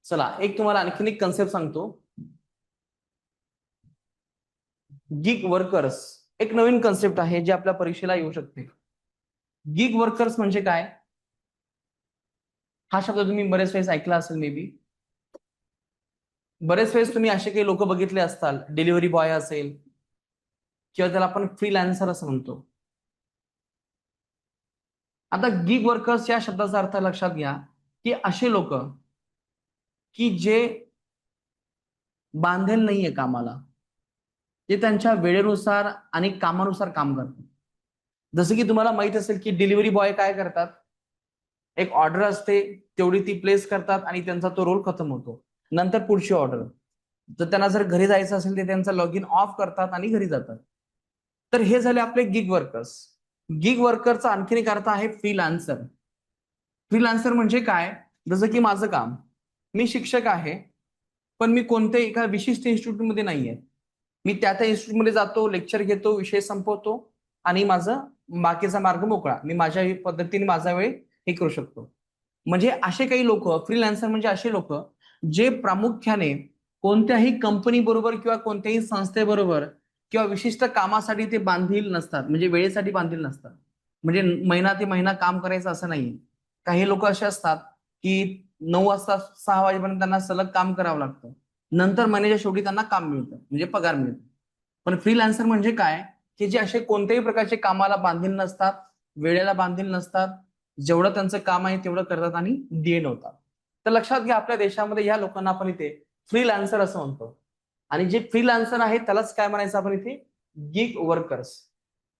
चला एक तुम्हाला आणखीन एक कन्सेप्ट सांगतो. गिग वर्कर्स एक नवीन कन्सेप्ट आहे जे आपल्या परीक्षेला येऊ शकते. गिग वर्कर्स म्हणजे काय? हा शब्द तुम्ही बरेच वेळेस ऐकला असेल मे बी. बरेच वेळेस तुम्ही असे काही लोक बघितले असताल, डिलिव्हरी बॉय असेल किंवा त्याला आपण फ्रीलान्सर असं म्हणतो. आता गिग वर्कर्स या शब्दाचा अर्थ लक्षात घ्या की असे लोक की जे बांधेल नाहीये कामाला, ते त्यांच्या वेळेनुसार आणि कामानुसार काम करतात. जसं की तुम्हाला माहित असेल की डिलिव्हरी बॉय काय करतात, एक ऑर्डर असते तेवढी ती प्लेस करतात आणि त्यांचा तो रोल खतम होतो. नंतर पुढची ऑर्डर. तर त्यांना जर घरी जायचं असेल तर त्यांचा लॉग इन ऑफ करतात आणि घरी जातात. तर हे झाले आपले गिग वर्कर्स. गिग वर्करचा आणखीन एक अर्थ आहे फ्रीलान्सर. फ्रीलान्सर म्हणजे काय? जसं की माझं काम, मी शिक्षक आहे पण मी कोणत्याही एका विशिष्ट इन्स्टिट्यूटमध्ये नाहीये. मी त्या इन्स्टिट्यूटमध्ये जातो, लेक्चर घेतो, विषय संपवतो आणि माझं बाकीचा मार्ग मोकळा. मी माझ्या पद्धतीने माझा वेळ हे करू शकतो. म्हणजे असे काही लोक फ्रीलान्सर म्हणजे असे लोक जे प्रामुख्याने कोणत्याही कंपनी बरोबर किंवा कोणत्याही संस्थेबरोबर किंवा विशिष्ट कामासाठी ते बांधील नसतात, म्हणजे वेळेसाठी बांधील नसतात. म्हणजे महिना ते महिना काम करायचं असं नाही. काही लोक असे असतात की 9 वाजता 6 वाजेपर्यंत त्यांना सलग काम करावं लागतं. नंतर महिन्याच्या शेवटी त्यांना काम मिळतं, म्हणजे पगार मिळतो. पण फ्रीलान्सर म्हणजे काय? की जे असे कोणत्याही प्रकारचे कामाला बांधील नसतात, वेळेला बांधील नसतात, जेवढं त्यांचं काम आहे तेवढं करतात आणि डी होतात. तर लक्षात घ्या, आपल्या देशामध्ये या लोकांना आपण इथे फ्रीलान्सर असं म्हणतो. आणि जे फ्रीलान्सर आहे त्यालाच काय म्हणायचं आपण इथे? Gig workers.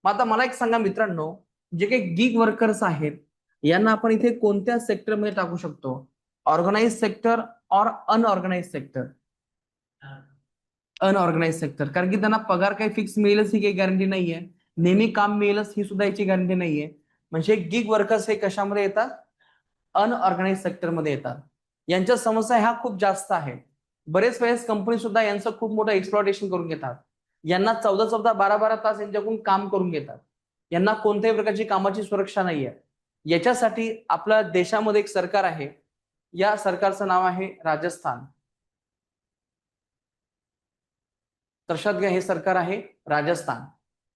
मग आता मला एक सांगा मित्रांनो, जे काही गिग वर्कर्स आहेत यांना आपण इथे कोणत्या सेक्टरमध्ये टाकू शकतो? ऑर्गनाइज सेक्टर और अनऑर्गनाइज सेक्टर? Unorganise sector. कारण की त्यांना पगार काही फिक्स मिळेलच ही काही गॅरंटी नाहीये, नेहमी काम मिळेलच ही सुद्धा याची गॅरंटी नाहीये. म्हणजे गिग वर्कर्स हे कशामध्ये येतात? अनऑर्गनाइज सेक्टरमध्ये येतात. यांच्या समस्या ह्या खूप जास्त आहेत. बरेच वेळेस कंपनी सुद्धा यांचं खूप मोठं एक्सप्लॉयटेशन करून घेतात. यांना 14-14, 12-12 तास यांच्याकडून काम करून घेतात. यांना कोणत्याही प्रकारची कामाची सुरक्षा नाहीये. याच्यासाठी आपल्या देशामध्ये एक सरकार आहे, या सरकारचं नाव आहे राजस्थान. लक्षात घ्या, हे सरकार आहे राजस्थान.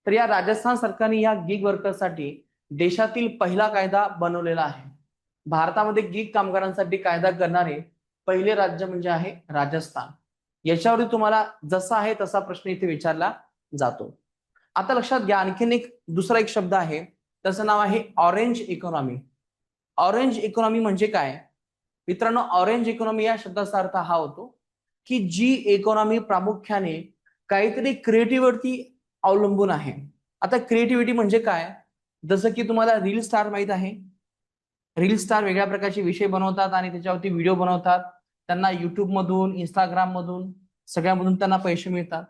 तर या राजस्थान सरकारने या गिग वर्कर्ससाठी देशातील पहिला कायदा बनवलेला आहे. भारतामध्ये गिग कामगारांसाठी कायदा करणारे पहिले राज्य म्हणजे आहे राजस्थान. याच्यावरती तुम्हाला जसा आहे तसा प्रश्न इथे विचारला जातो. आता लक्षात घ्या, आणखीन एक दुसरा एक शब्द आहे, त्याचं नाव आहे ऑरेंज इकॉनॉमी. ऑरेंज इकॉनॉमी म्हणजे काय मित्रांनो? ऑरेंज इकॉनॉमी या शब्दाचा अर्थ हा होतो की जी इकॉनॉमी प्रामुख्याने काहीतरी क्रिएटिव्हिटी अवलंबून आहे. आता क्रिएटिव्हिटी म्हणजे काय? जसं की तुम्हाला रील स्टार माहित आहे. रील स्टार वेगळ्या प्रकारचे विषय बनवतात आणि त्याच्यावरती व्हिडिओ बनवतात. त्यांना युट्यूब मधून, इंस्टाग्राम मधून, सगळ्यामधून त्यांना पैसे मिळतात.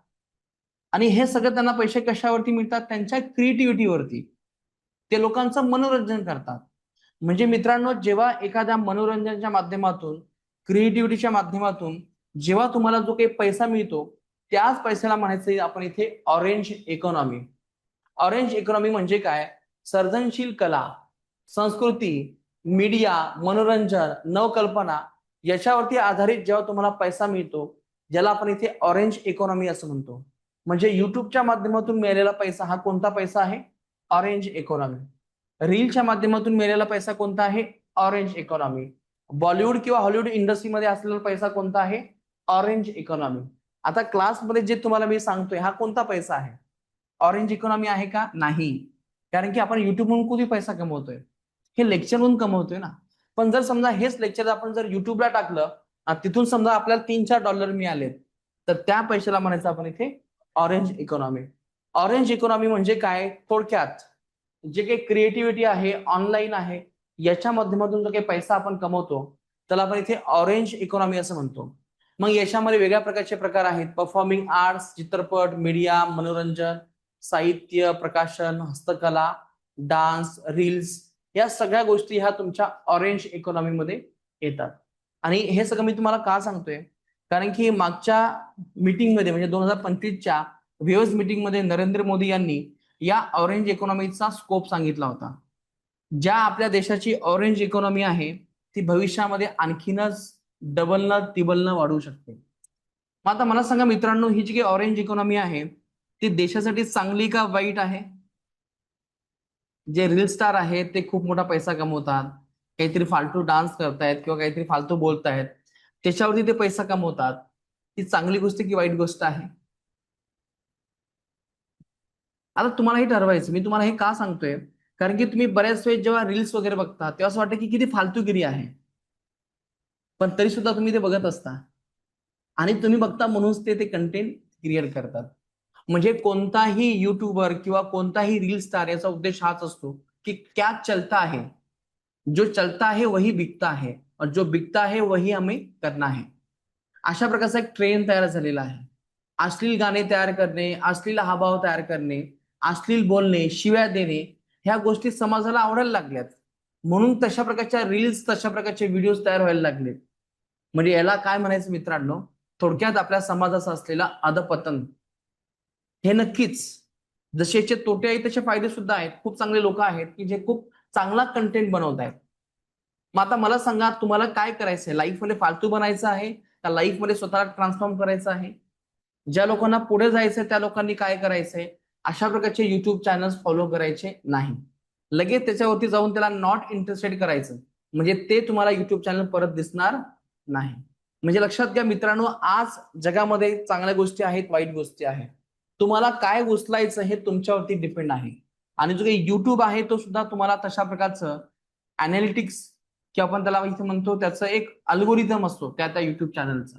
आणि हे सगळं त्यांना पैसे कशावरती मिळतात? त्यांच्या क्रिएटिव्हिटीवरती. ते लोकांचं मनोरंजन करतात. म्हणजे मित्रांनो, जेव्हा एखाद्या मनोरंजनाच्या माध्यमातून, क्रिएटिव्हिटीच्या माध्यमातून जेव्हा तुम्हाला जो काही पैसा मिळतो, त्याच पैशाला म्हणायचं आपण इथे ऑरेंज इकॉनॉमी. ऑरेंज इकॉनॉमी म्हणजे काय? सर्जनशील कला, संस्कृती, मीडिया, मनोरंजन, नवकल्पना याच्यावरती आधारित जेव्हा तुम्हाला पैसा मिळतो, ज्याला आपण इथे ऑरेंज इकॉनॉमी असं म्हणतो. म्हणजे युट्यूबच्या माध्यमातून मिळालेला पैसा हा कोणता पैसा आहे? Orange economy. रीलच्या माध्यमातून मिळालेला पैसा कोणता आहे? Orange economy. बॉलिवूड किंवा हॉलिवूड इंडस्ट्रीमध्ये असलेला पैसा कोणता आहे? Orange economy. आता क्लासमध्ये जे तुम्हाला मी सांगतोय हा कोणता पैसा आहे? ऑरेंज इकॉनॉमी आहे का? नाही. कारण की आपण युट्यूबवरून कुठे पैसा कमवतोय? हे लेक्चरवरून कमवतोय ना. पण जर समजा हेच लेक्चर आपण जर युट्यूबला टाकलं आणि तिथून समजा आपल्याला $3-4 मिळालेत, तर त्या पैशाला म्हणायचं आपण इथे ऑरेंज इकॉनॉमी. ऑरेंज इकॉनॉमी म्हणजे काय? थोडक्यात जे काही क्रिएटिव्हिटी आहे, ऑनलाईन आहे, याच्या माध्यमातून जो काही पैसा आपण कमवतो त्याला आपण इथे ऑरेंज इकॉनॉमी असं म्हणतो. मग याच्यामध्ये वेगळ्या प्रकारचे प्रकार आहेत. परफॉर्मिंग आर्ट्स, चित्रपट, मीडिया, मनोरंजन, साहित्य, प्रकाशन, हस्तकला, डान्स, रील्स, या सगळ्या गोष्टी ह्या तुमच्या ऑरेंज इकॉनॉमीमध्ये येतात. आणि हे सगळं मी तुम्हाला का सांगतोय? कारण की मागच्या मीटिंगमध्ये म्हणजे 2025च्या व्हीओएस मीटिंगमध्ये नरेंद्र मोदी यांनी या ऑरेंज इकॉनॉमीचा स्कोप सांगितला होता. ज्या आपल्या देशाची ऑरेंज इकॉनॉमी आहे ती भविष्यामध्ये आणखीनच डबल न तिबल न वाढवू शकते. मग आता मला सांगा मित्रांनो, ही जी काही ऑरेंज इकॉनॉमी आहे ती देशासाठी चांगली का वाईट आहे? जे रील स्टार आहेत ते खूप मोठा पैसा कमवतात, काहीतरी फालतू डान्स करतायत किंवा काहीतरी फालतू बोलतायत, त्याच्यावरती ते पैसा कमवतात. ही चांगली गोष्ट की वाईट गोष्ट आहे? आता तुम्हाला हे ठरवायचं. मी तुम्हाला हे का सांगतोय, कारण की तुम्ही बऱ्याच वेळेस जेव्हा रील्स वगैरे बघता तेव्हा असं वाटतं की किती फालतूगिरी आहे, पण तरी सुद्धा तुम्ही ते बघत असता आणि तुम्ही बघता म्हणूनच ते ते कंटेंट क्रिएट करतात. म्हणजे कोणताही युट्यूबर किंवा कोणताही रील स्टार याचा उद्देश हाच असतो की क्या चलता है, जो चलता है वही बिकता है और जो बिकता है वही हमें करना है. अशा प्रकारचा एक ट्रेंड तयार झालेला आहे. अश्लील गाणे तयार करणे, अश्लील हावभाव तयार करणे, अश्लील बोलणे, शिव्या देणे, ह्या गोष्टी समाजाला आवडायला लागल्यात. म्हणून तशा प्रकारच्या रील्स, तशा प्रकारचे व्हिडिओज तयार व्हायला लागले. म्हणजे याला काय म्हणायचं मित्रांनो, थोडक्यात आपल्या समाजाचं असलेलं अधपतन. हे नक्कीच, जसे याचे तोटे आहेत तसे फायदे सुद्धा आहेत. खूप चांगले लोक आहेत की जे खूप चांगला कंटेंट बनवत आहेत. मग आता मला सांगा, तुम्हाला काय करायचंय? लाईफमध्ये फालतू बनायचं आहे का लाईफमध्ये स्वतःला ट्रान्सफॉर्म करायचं आहे? ज्या लोकांना पुढे जायचंय त्या लोकांनी काय करायचंय? अशा प्रकारचे युट्यूब चॅनल्स फॉलो करायचे नाही. लगेच त्याच्यावरती जाऊन त्याला नॉट इंटरेस्टेड करायचं, म्हणजे ते तुम्हाला युट्यूब चॅनल परत दिसणार नाही. म्हणजे लक्षात घ्या मित्रांनो, आज जगामध्ये चांगल्या गोष्टी आहेत, वाईट गोष्टी आहेत. तुम्हाला काय उचलायचं हे तुमच्यावरती डिपेंड आहे. आणि जो काही युट्यूब आहे तो सुद्धा तुम्हाला तशा प्रकारचं अनालिटिक्स, किंवा आपण त्याला इथे म्हणतो त्याचं एक अल्गोरिदम असतो त्या त्या युट्यूब चॅनलचा,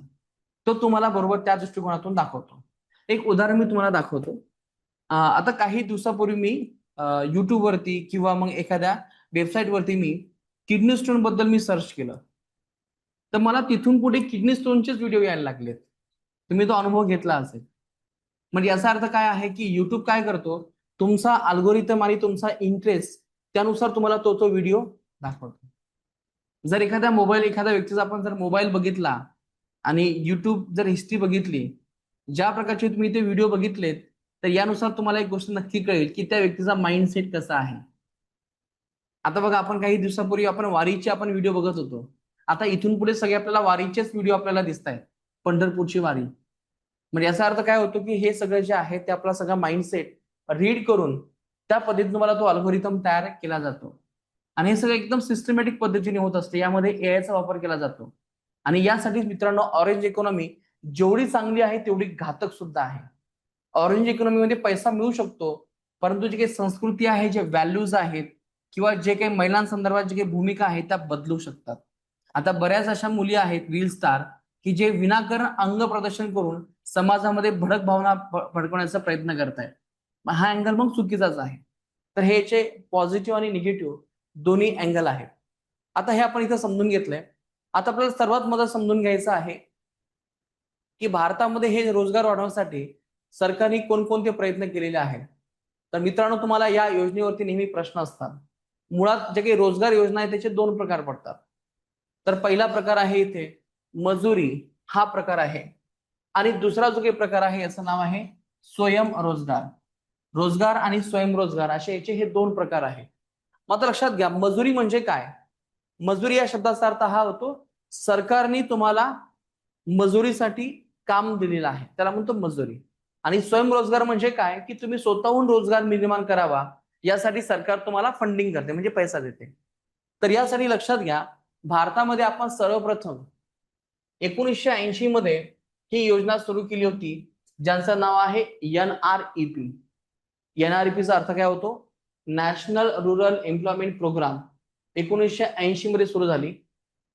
तो तुम्हाला बरोबर त्या दृष्टिकोनातून दाखवतो. एक उदाहरण मी तुम्हाला दाखवतो. आता काही दिवसापूर्वी मी युट्यूबवरती किंवा मग एखाद्या वेबसाईटवरती मी किडनी स्टोन बद्दल मी सर्च केलं, तर मला तिथून पुढे किडनी स्टोनचेच व्हिडिओ यायला लागलेत. तुम्ही तो अनुभव घेतला असेल. म्हणजे याचा अर्थ काय आहे की युट्यूब काय करतो, तुमचा अल्गोरिदम आणि तुमचा इंटरेस्ट त्यानुसार तुम्हाला तो तो व्हिडिओ दाखवतो. जर एखाद्या व्यक्तीचा आपण जर मोबाईल बघितला आणि युट्यूब जर हिस्ट्री बघितली, ज्या प्रकारचे तुम्ही ते व्हिडिओ बघितलेत, तर यानुसार तुम्हाला एक गोष्ट नक्की कळेल की त्या व्यक्तीचा माइंडसेट कसा आहे. आता बघा, आपण काही दिवसापूर्वी आपण वारीचे आपण व्हिडिओ बघत होतो. आता इथून पुढे सगळे आपल्याला वारीचेच व्हिडिओ आपल्याला दिसत आहेत. पंढरपूरची वारी. म्हणजे याचा अर्थ काय होतो की हे सगळं जे आहे ते आपला सगळा माइंडसेट रीड करून त्या पद्धतीने तुम्हाला तो अल्गोरिदम तयार केला जातो. आणि हे सगळं एकदम सिस्टमॅटिक पद्धतीने होत असते. यामध्ये एआयचा वापर केला जातो. आणि यासाठी मित्रांनो, ऑरेंज इकॉनॉमी जेवढी चांगली आहे तेवढी घातक सुद्धा आहे. ऑरेंज इकॉनॉमीमध्ये पैसा मिळू शकतो, परंतु जी काही संस्कृती आहे, जे व्हॅल्यूज आहेत किंवा जे काही महिलांसंदर्भात जी काही भूमिका आहे त्या बदलू शकतात. आता बऱ्याच अशा मुली आहेत रील स्टार की जे विनाकारण अंग प्रदर्शन करून समाजामध्ये भडक भावना भडकवण्याचा प्रयत्न करतायत. हा अँगल मग चुकीचाच आहे. तर हे याचे पॉझिटिव्ह आणि निगेटिव्ह दोन्ही अँगल आहेत. आता हे आपण इथं समजून घेतलंय. आता आपल्याला सर्वात महत्त्वाचं समजून घ्यायचं आहे की भारतामध्ये हे रोजगार वाढवण्यासाठी सरकारने कोणकोणते प्रयत्न केलेले आहेत. तर मित्रांनो, तुम्हाला या योजनेवरती नेहमी प्रश्न असतात. मुळात जे काही रोजगार योजना आहे त्याचे दोन प्रकार पडतात. तर पहिला प्रकार आहे इथे मजुरी, हा प्रकार आहे. आणि दुसरा जो काही प्रकार आहे याचं नाव आहे स्वयंरोजगार. रोजगार आणि स्वयंरोजगार असे याचे हे दोन प्रकार आहेत. मात्र लक्षात घ्या, मजुरी म्हणजे काय? मजुरी या शब्दाचा अर्थ हा होतो, सरकारने तुम्हाला मजुरीसाठी काम दिलेलं आहे, त्याला म्हणतो मजुरी. आणि स्वयंरोजगार म्हणजे काय, की तुम्ही स्वतःहून रोजगार निर्माण करावा यासाठी सरकार तुम्हाला फंडिंग करते, म्हणजे पैसा देते. तर यासाठी लक्षात घ्या, भारतामध्ये आपण सर्वप्रथम 1980 मध्ये ही योजना सुरू केली होती, ज्यांचं नाव आहे NREP. NREPचा अर्थ काय होतो? National rural employment programme. 1980 मध्ये सुरू झाली.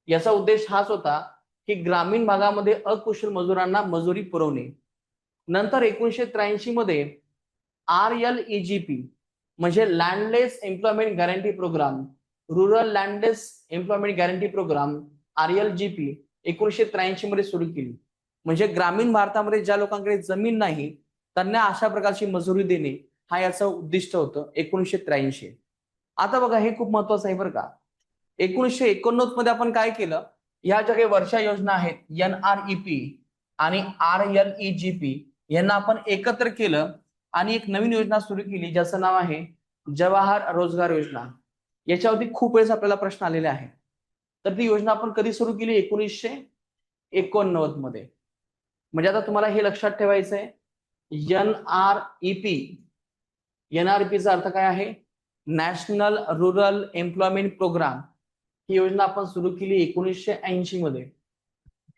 याचा उद्देश हाच होता की ग्रामीण भागामध्ये अकुशल मजुरांना मजुरी पुरवणे. नंतर 1983 मध्ये RLEGP म्हणजे landless employment guarantee programme, rural landless employment guarantee programme, RLGP 1983 मध्ये सुरू केली. म्हणजे ग्रामीण भारतामध्ये ज्या लोकांकडे जमीन नाही त्यांना अशा प्रकारची मजुरी देणे, हा याचं उद्दिष्ट होतं 1983. आता बघा, हे खूप महत्वाचं आहे बरं का. 1989 मध्ये आपण काय केलं, ह्या ज्या काही वर्षा योजना आहेत NREP आणि RLEGP यांना आपण एकत्र केलं आणि एक नवीन योजना सुरू केली, ज्याचं नाव आहे जवाहर रोजगार योजना. याच्यावरती खूप वेळेस आपल्याला प्रश्न आलेले आहेत. तर ती योजना आपण कधी सुरू केली? 1989 1989 मध्ये. म्हणजे आता तुम्हाला हे लक्षात ठेवायचं आहे, NREPचा अर्थ काय आहे? National rural employment programme. ही योजना आपण सुरू केली 1980 मध्ये.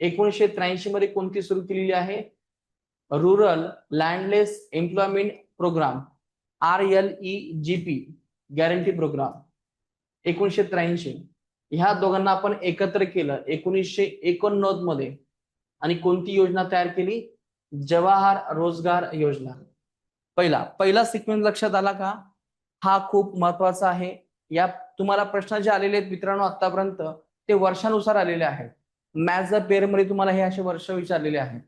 1983 मध्ये कोणती सुरू केलेली आहे? Rural landless employment programme, RLEGP, guarantee programme. 1983 ह्या दोघांना आपण एकत्र केलं 1989 मध्ये आणि कोणती योजना तयार केली? जवाहर रोजगार योजना. पहिला सिक्वेन्स लक्षात आला का? हा खूप महत्वाचा आहे. या तुम्हाला प्रश्न जे आलेले आहेत मित्रांनो आतापर्यंत ते वर्षानुसार आलेले आहेत. मॅथ्स द पेअर मध्ये तुम्हाला हे असे वर्ष विचारलेले आहेत.